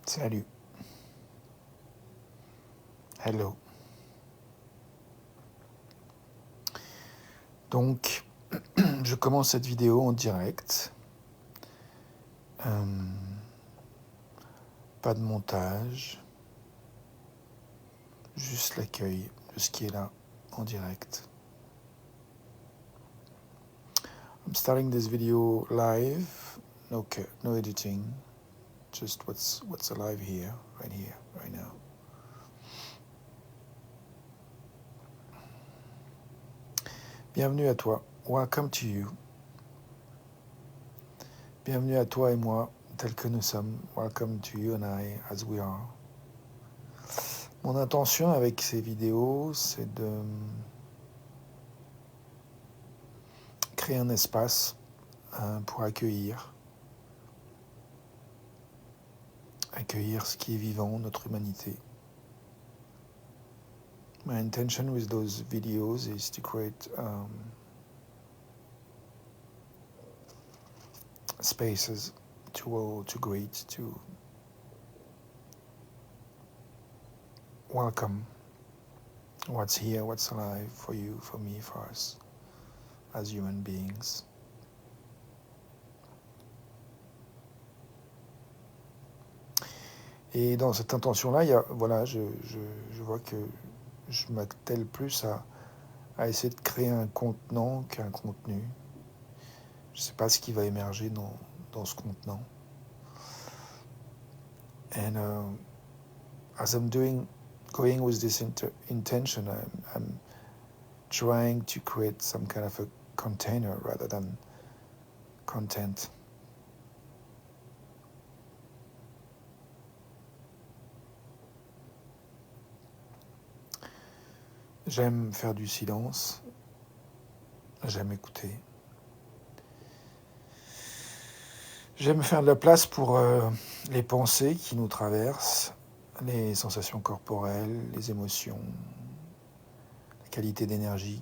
Salut. Hello. Donc, je commence cette vidéo en direct. Pas de montage. Juste l'accueil de ce qui est là en direct. I'm starting this video live. No editing. Just what's alive here, right now. Bienvenue à toi. Welcome to you. Bienvenue à toi et moi, tels que nous sommes. Welcome to you and I, as we are. Mon intention avec ces vidéos, c'est de créer un espace pour accueillir ce qui est vivant, notre humanité. My intention with those videos is to create spaces to greet, to welcome what's here, what's alive for you, for me, for us, as human beings. Et dans cette intention-là, je vois que je m'attelle plus à essayer de créer un contenant qu'un contenu. Je ne sais pas ce qui va émerger dans ce contenant. And as I'm going with this intention, I'm trying to create some kind of a container rather than content. J'aime faire du silence, j'aime écouter. J'aime faire de la place pour les pensées qui nous traversent, les sensations corporelles, les émotions, la qualité d'énergie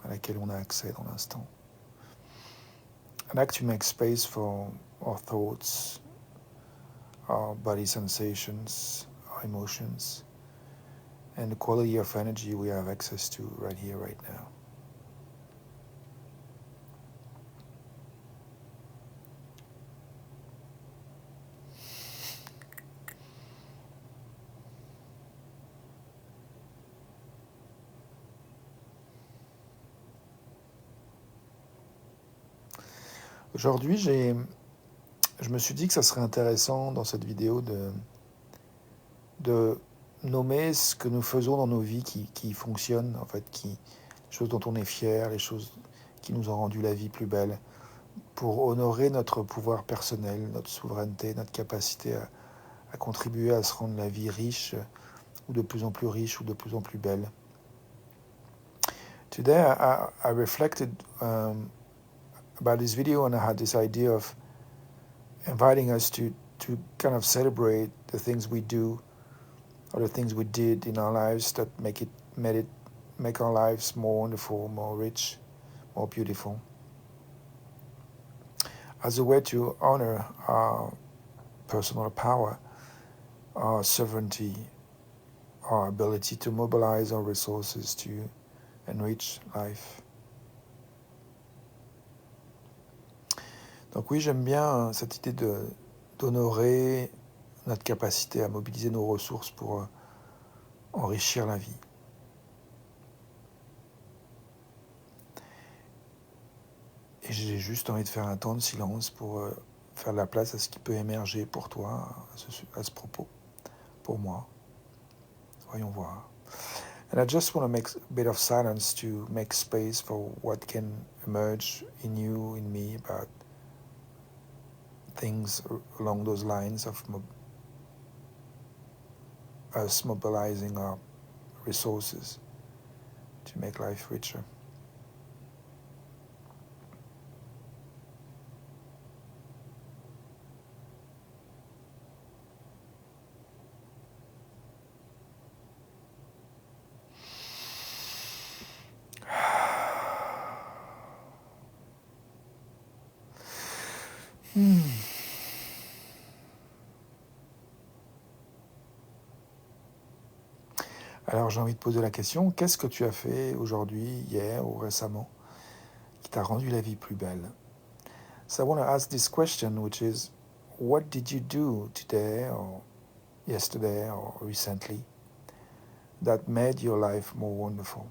à laquelle on a accès dans l'instant. I like to make space for our thoughts, our body sensations, our emotions, and the quality of energy we have access to right here, right now. Aujourd'hui, je me suis dit que ça serait intéressant dans cette vidéo de nommer ce que nous faisons dans nos vies qui fonctionnent, en fait, les choses dont on est fier, les choses qui nous ont rendu la vie plus belle, pour honorer notre pouvoir personnel, notre souveraineté, notre capacité à contribuer à se rendre la vie riche, ou de plus en plus riche, ou de plus en plus belle. Today, I reflected about this video, and I had this idea of inviting us to kind of celebrate the things we do or the things we did in our lives that make our lives more wonderful, more rich, more beautiful, as a way to honor our personal power, our sovereignty, our ability to mobilize our resources to enrich life. Donc oui, j'aime bien cette idée d'honorer notre capacité à mobiliser nos ressources pour enrichir la vie. Et j'ai juste envie de faire un temps de silence pour faire de la place à ce qui peut émerger pour toi à ce propos, pour moi. Voyons voir. And I just want to make a bit of silence to make space for what can emerge in you, in me, about things along those lines of us mobilizing our resources to make life richer. Alors j'ai envie de poser la question, qu'est-ce que tu as fait aujourd'hui, hier ou récemment qui t'a rendu la vie plus belle? So I want to ask this question, which is, what did you do today or yesterday or recently that made your life more wonderful?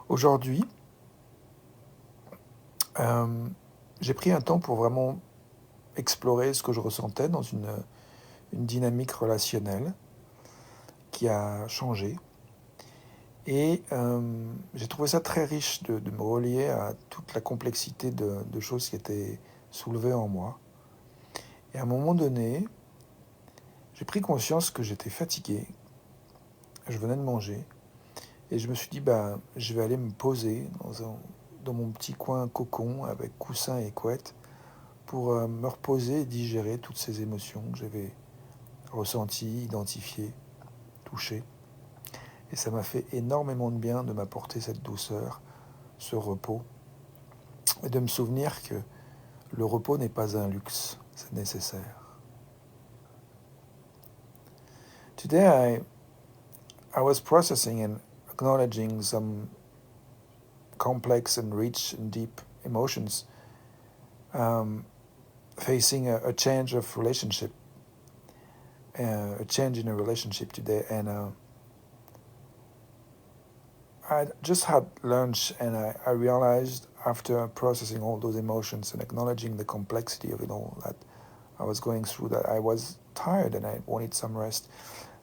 Aujourd'hui, j'ai pris un temps pour vraiment explorer ce que je ressentais dans une dynamique relationnelle qui a changé. Et j'ai trouvé ça très riche de me relier à toute la complexité de choses qui étaient soulevées en moi. Et à un moment donné, j'ai pris conscience que j'étais fatigué, je venais de manger, et je me suis dit, je vais aller me poser dans mon petit coin cocon avec coussin et couette pour me reposer et digérer toutes ces émotions que j'avais ressenties, identifiées, touchées. Et ça m'a fait énormément de bien de m'apporter cette douceur, ce repos, et de me souvenir que le repos n'est pas un luxe, c'est nécessaire. Today I was processing and acknowledging some complex and rich and deep emotions, facing a change of relationship, a change in a relationship today, and I just had lunch, and I realized after processing all those emotions and acknowledging the complexity of it all that I was going through, that I was tired and I wanted some rest.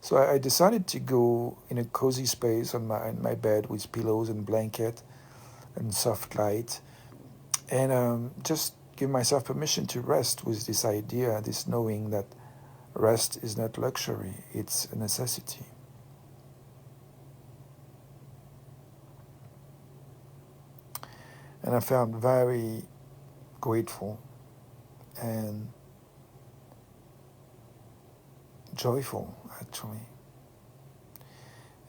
So I decided to go in a cozy space in my bed with pillows and blanket and soft light, and just give myself permission to rest with this idea, this knowing that rest is not luxury, it's a necessity. And I felt very grateful and joyful, actually.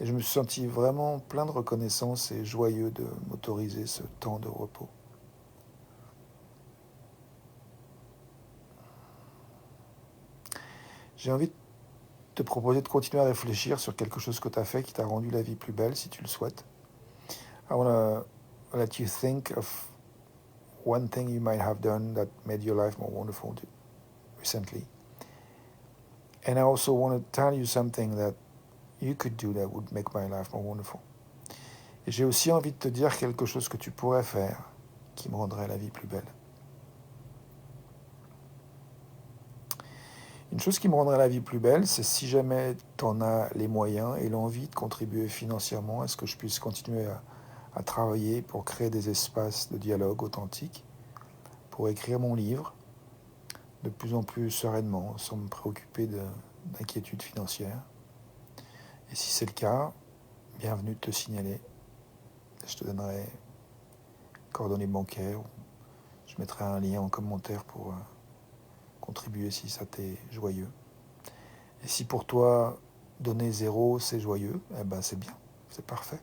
Et je me suis senti vraiment plein de reconnaissance et joyeux de m'autoriser ce temps de repos. J'ai envie de te proposer de continuer à réfléchir sur quelque chose que tu as fait qui t'a rendu la vie plus belle, si tu le souhaites. I want to let you think of one thing you might have done that made your life more wonderful recently. And I also want to tell you something that you could do that would make my life more wonderful. Et j'ai aussi envie de te dire quelque chose que tu pourrais faire qui me rendrait la vie plus belle. Une chose qui me rendrait la vie plus belle, c'est si jamais tu en as les moyens et l'envie de contribuer financièrement à ce que je puisse continuer à travailler pour créer des espaces de dialogue authentiques, pour écrire mon livre de plus en plus sereinement, sans me préoccuper d'inquiétudes financières. Et si c'est le cas, bienvenue de te signaler. Je te donnerai coordonnées bancaires. Je mettrai un lien en commentaire pour contribuer si ça t'est joyeux. Et si pour toi, donner 0, c'est joyeux, c'est bien, c'est parfait.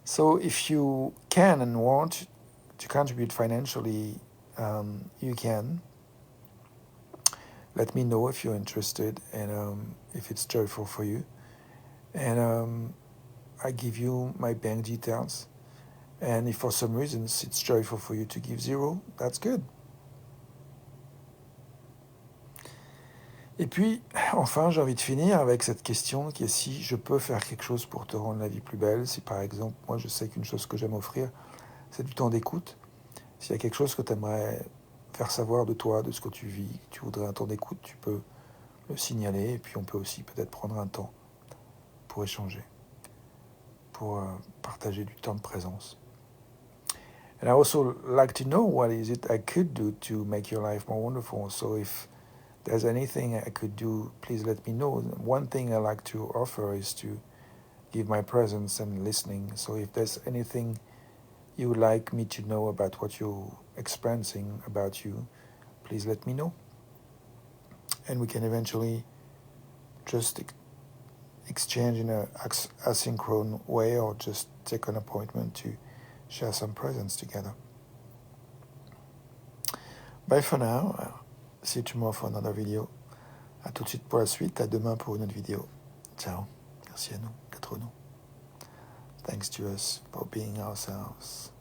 So if you can and want to contribute financially, you can. Let me know if you're interested and if it's joyful for you. And I give you my bank details. And if for some reasons it's joyful for you to give 0, that's good. Et puis, enfin, j'ai envie de finir avec cette question qui est si je peux faire quelque chose pour te rendre la vie plus belle. Si par exemple, moi je sais qu'une chose que j'aime offrir, c'est du temps d'écoute. S'il y a quelque chose que tu aimerais faire savoir de toi, de ce que tu vis, que tu voudrais un temps d'écoute, tu peux le signaler. Et puis on peut aussi peut-être prendre un temps pour échanger, pour partager du temps de présence. And I also like to know what is it I could do to make your life more wonderful. So if there's anything I could do, please let me know. One thing I like to offer is to give my presence and listening. So if there's anything you would like me to know about what you're experiencing about you, please let me know. And we can eventually just exchange in a asynchronous way, or just take an appointment to share some presence together. Bye for now. See you tomorrow for another video. À tout de suite pour la suite. À demain pour une autre vidéo. Ciao. Merci à nous, quatre nous. Thanks to us for being ourselves.